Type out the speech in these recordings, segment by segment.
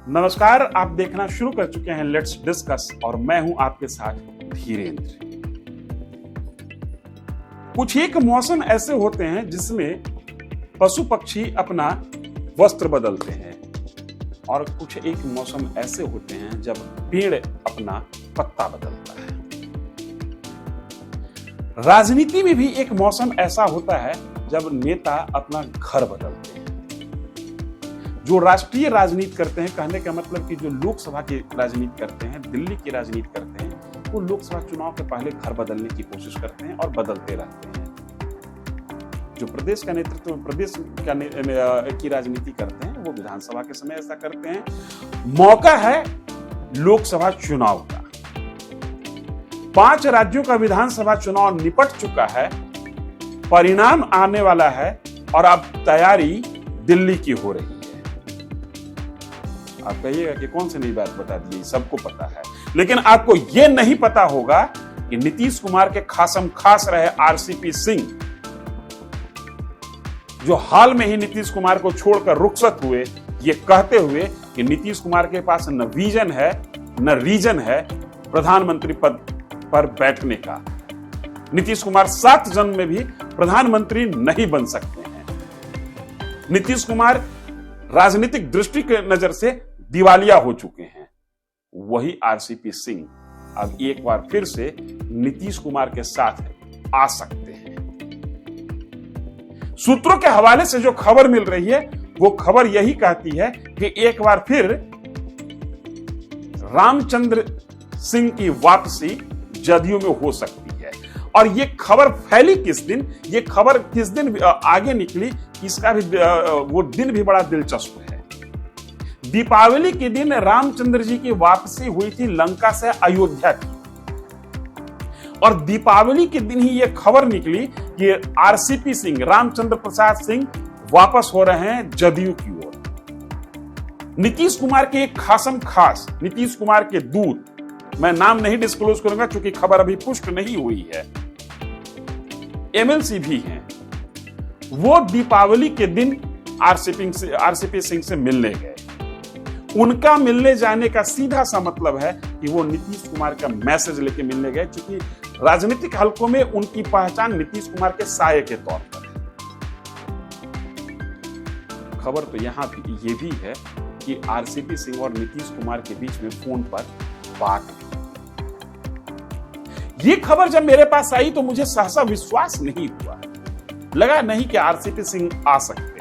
नमस्कार, आप देखना शुरू कर चुके हैं लेट्स डिस्कस और मैं हूं आपके साथ धीरेन्द्र। कुछ एक मौसम ऐसे होते हैं जिसमें पशु पक्षी अपना वस्त्र बदलते हैं और कुछ एक मौसम ऐसे होते हैं जब पेड़ अपना पत्ता बदलता है। राजनीति में भी एक मौसम ऐसा होता है जब नेता अपना घर बदलते हैं। जो राष्ट्रीय राजनीति करते हैं, कहने का मतलब कि जो लोकसभा की राजनीति करते हैं, दिल्ली की राजनीति करते हैं, वो लोकसभा चुनाव के पहले घर बदलने की कोशिश करते हैं और बदलते रहते हैं। जो प्रदेश का नेतृत्व प्रदेश की राजनीति करते हैं वो विधानसभा के समय ऐसा करते हैं। मौका है लोकसभा चुनाव का। 5 राज्यों का विधानसभा चुनाव निपट चुका है, परिणाम आने वाला है और अब तैयारी दिल्ली की हो रही है। आप कहिएगा कि कौन सी नई बात बता दी, सबको पता है, लेकिन आपको यह नहीं पता होगा कि नीतीश कुमार के खासम खास रहे आरसीपी सिंह, जो हाल में ही नीतीश कुमार को छोड़कर रुखसत हुए, ये कहते हुए कि नीतीश कुमार के पास न विजन है न रीजन है प्रधानमंत्री पद पर बैठने का। नीतीश कुमार 7 जन्म में भी प्रधानमंत्री नहीं बन सकते हैं। नीतीश कुमार राजनीतिक दृष्टि के नजर से दिवालिया हो चुके हैं। वही आरसीपी सिंह अब एक बार फिर से नीतीश कुमार के साथ आ सकते हैं। सूत्रों के हवाले से जो खबर मिल रही है वो खबर यही कहती है कि एक बार फिर रामचंद्र सिंह की वापसी जदयू में हो सकती है। और ये खबर फैली किस दिन, ये खबर किस दिन आगे निकली, इसका भी वो दिन भी बड़ा दिलचस्प है। दीपावली के दिन रामचंद्र जी की वापसी हुई थी लंका से अयोध्या की, और दीपावली के दिन ही यह खबर निकली कि आरसीपी सिंह, रामचंद्र प्रसाद सिंह वापस हो रहे हैं जदयू की ओर। नीतीश कुमार के एक खासम खास, नीतीश कुमार के दूत, मैं नाम नहीं डिस्क्लोज करूंगा क्योंकि खबर अभी पुष्ट नहीं हुई है, एमएलसी भी हैं, वो दीपावली के दिन आरसीपी सिंह से मिलने गए। उनका मिलने जाने का सीधा सा मतलब है कि वो नीतीश कुमार का मैसेज लेके मिलने गए, क्योंकि राजनीतिक हलकों में उनकी पहचान नीतीश कुमार के साये के तौर पर है। खबर तो यहां ये भी है कि आरसीपी सिंह और नीतीश कुमार के बीच में फोन पर बात हुई। ये खबर जब मेरे पास आई तो मुझे सहसा विश्वास नहीं हुआ, लगा नहीं कि आरसीपी सिंह आ सकते हैं।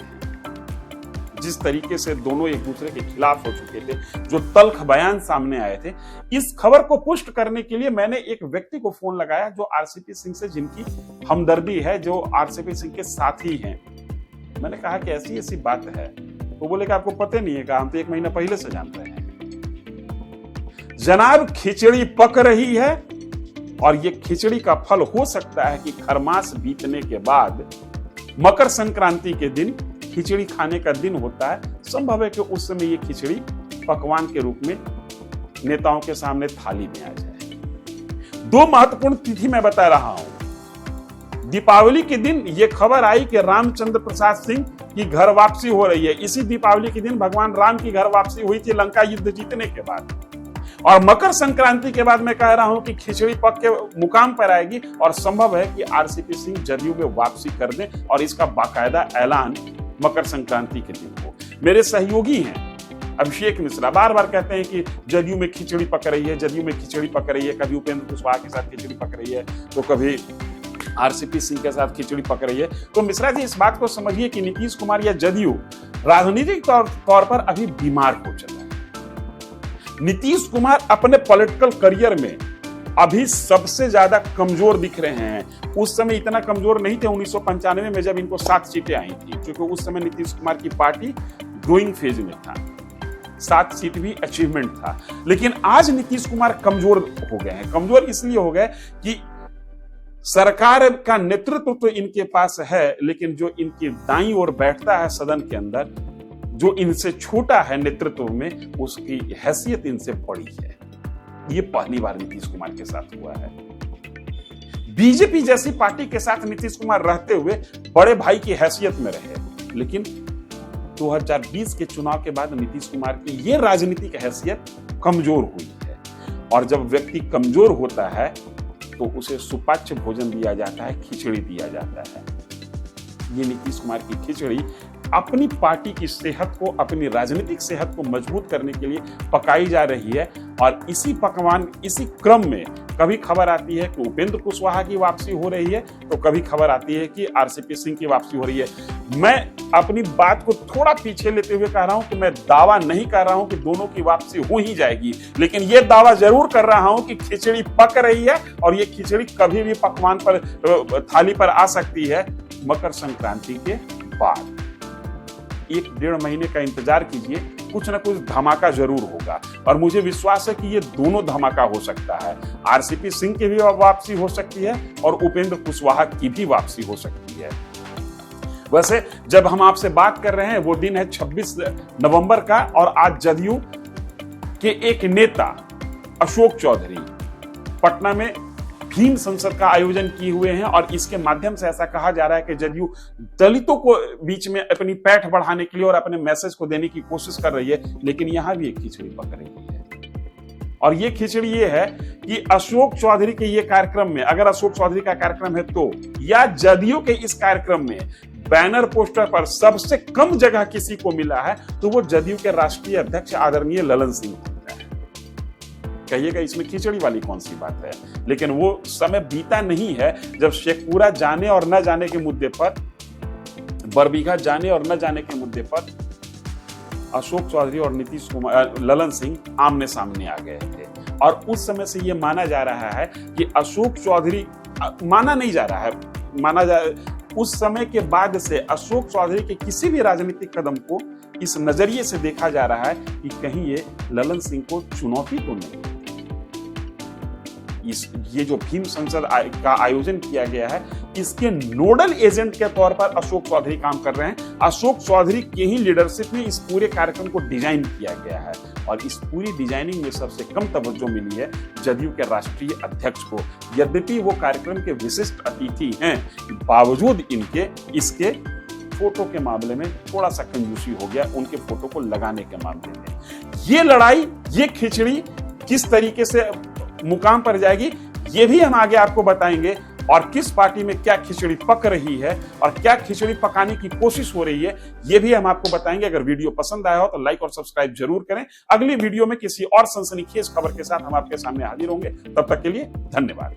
जिस तरीके से दोनों एक दूसरे के खिलाफ हो चुके थे, जो तल्ख बयान सामने आए थे, इस खबर को पुष्ट करने के लिए मैंने एक व्यक्ति को फोन लगाया जो आरसीपी सिंह से, जिनकी हमदर्दी है, जो आरसीपी सिंह के साथी हैं। मैंने कहा कि ऐसी ऐसी बात है, तो बोले कि आपको पता नहीं है, कहा हम तो 1 महीना पहले से जान रहे हैं। जनाब, खिचड़ी पक रही है और ये खिचड़ी का फल हो सकता है कि खरमास बीतने के बाद मकर संक्रांति के दिन खिचड़ी खाने का दिन होता है। संभव है कि उस समय ये खिचड़ी पकवान के रूप में नेताओं के सामने थाली में आ जाए। 2 महत्वपूर्ण तिथि मैं बता रहा हूं। दीपावली के दिन ये खबर आई कि रामचंद्र प्रसाद सिंह की घर वापसी हो रही है। इसी दीपावली के दिन भगवान राम की घर वापसी हुई थी लंका युद्ध जीतने के बाद। और मकर संक्रांति के बाद मैं कह रहा हूं कि खिचड़ी पक के मुकाम पर आएगी और संभव है कि आरसीपी सिंह जदयू में वापसी कर दें और इसका बाकायदा ऐलान मकर संक्रांति के दिन हो। मेरे सहयोगी हैं अभिषेक मिश्रा, बार बार कहते हैं कि जदयू में खिचड़ी पक रही है, जदयू में खिचड़ी पक रही है। कभी उपेंद्र कुशवाहा के साथ खिचड़ी पक रही है तो कभी आरसीपी सिंह के साथ खिचड़ी पक रही है। तो मिश्रा जी, इस बात को समझिए कि नीतीश कुमार या जदयू राजनीतिक तौर पर अभी बीमार हो चला है। नीतीश कुमार अपने पॉलिटिकल करियर में अभी सबसे ज्यादा कमजोर दिख रहे हैं। उस समय इतना कमजोर नहीं थे 1995 में जब इनको 7 सीटें आई थी, क्योंकि उस समय नीतीश कुमार की पार्टी ग्रोइंग फेज में था, 7 सीट भी अचीवमेंट था। लेकिन आज नीतीश कुमार कमजोर हो गए हैं। कमजोर इसलिए हो गए कि सरकार का नेतृत्व तो इनके पास है, लेकिन जो इनकी दाईं ओर बैठता है सदन के अंदर, जो इनसे छोटा है नेतृत्व में, उसकी हैसियत इनसे बड़ी है। ये पहली बार नीतीश कुमार के साथ हुआ है। बीजेपी जैसी पार्टी के साथ नीतीश कुमार रहते हुए बड़े भाई की हैसियत में रहे, लेकिन 2020 के चुनाव के बाद नीतीश कुमार की ये राजनीतिक हैसियत कमजोर हुई है। और जब व्यक्ति कमजोर होता है तो उसे सुपाच्य भोजन दिया जाता है, खिचड़ी दिया जाता है। ये नीतीश कुमार की खिचड़ी अपनी पार्टी की सेहत को, अपनी राजनीतिक सेहत को मजबूत करने के लिए पकाई जा रही है। और इसी क्रम में कभी खबर आती है कि उपेंद्र कुशवाहा की वापसी हो रही है, तो कभी खबर आती है कि आरसीपी सिंह की वापसी हो रही है। मैं अपनी बात को थोड़ा पीछे लेते हुए कह रहा हूं कि मैं दावा नहीं कर रहा हूं कि दोनों की वापसी हो ही जाएगी, लेकिन यह दावा जरूर कर रहा हूं कि खिचड़ी पक रही है और ये खिचड़ी कभी भी पकवान पर, थाली पर आ सकती है मकर संक्रांति के बाद। 1-1.5 महीने का इंतजार कीजिए, कुछ ना कुछ धमाका जरूर होगा। और मुझे विश्वास है कि ये दोनों धमाका हो सकता है। आरसीपी सिंह की भी वापसी हो सकती है और उपेंद्र कुशवाहा की भी वापसी हो सकती है। वैसे जब हम आपसे बात कर रहे हैं वो दिन है 26 नवंबर का, और आज जदयू के एक नेता अशोक चौधरी पटना में भीम संसद का आयोजन किए हुए हैं। और इसके माध्यम से ऐसा कहा जा रहा है कि जदयू दलितों को बीच में अपनी पैठ बढ़ाने के लिए और अपने मैसेज को देने की कोशिश कर रही है, लेकिन यहां भी एक खिचड़ी पक रही है। और ये खिचड़ी ये है कि अशोक चौधरी के ये कार्यक्रम में, अगर अशोक चौधरी का कार्यक्रम है तो, या जदयू के इस कार्यक्रम में बैनर पोस्टर पर सबसे कम जगह किसी को मिला है तो वो जदयू के राष्ट्रीय अध्यक्ष आदरणीय ललन सिंह। कहिएगा इसमें खिचड़ी वाली कौन सी बात है, लेकिन वो समय बीता नहीं है जब शेखपुरा जाने और न जाने के मुद्दे पर, बरबीघा जाने और न जाने के मुद्दे पर अशोक चौधरी और नीतीश कुमार, ललन सिंह आमने सामने आ गए थे। और उस समय से ये माना जा रहा है कि अशोक चौधरी, माना नहीं जा रहा है, उस समय के बाद से अशोक चौधरी के किसी भी राजनीतिक कदम को इस नजरिए से देखा जा रहा है कि कहीं ये ललन सिंह को चुनौती तो नहीं। ये जो भीम संसद का आयोजन किया गया है, इसके नोडल एजेंट के तौर पर अशोक चौधरी काम कर रहे हैं। अशोक चौधरी के ही लीडरशिप में इस पूरे कार्यक्रम को डिजाइन किया गया है। और इस पूरी डिजाइनिंग में सबसे कम तवज्जो मिली है जदयू के राष्ट्रीय अध्यक्ष को। यद्यपि वो कार्यक्रम के विशिष्ट अतिथि हैं, बावजूद इनके इसके फोटो के मामले में थोड़ा सा कंजूसी हो गया, उनके फोटो को लगाने के मामले में। ये लड़ाई, ये खिचड़ी किस तरीके से मुकाम पर जाएगी, ये भी हम आगे आपको बताएंगे। और किस पार्टी में क्या खिचड़ी पक रही है और क्या खिचड़ी पकाने की कोशिश हो रही है, ये भी हम आपको बताएंगे। अगर वीडियो पसंद आया हो तो लाइक और सब्सक्राइब जरूर करें। अगली वीडियो में किसी और सनसनीखेज खबर के साथ हम आपके सामने हाजिर होंगे। तब तक के लिए धन्यवाद।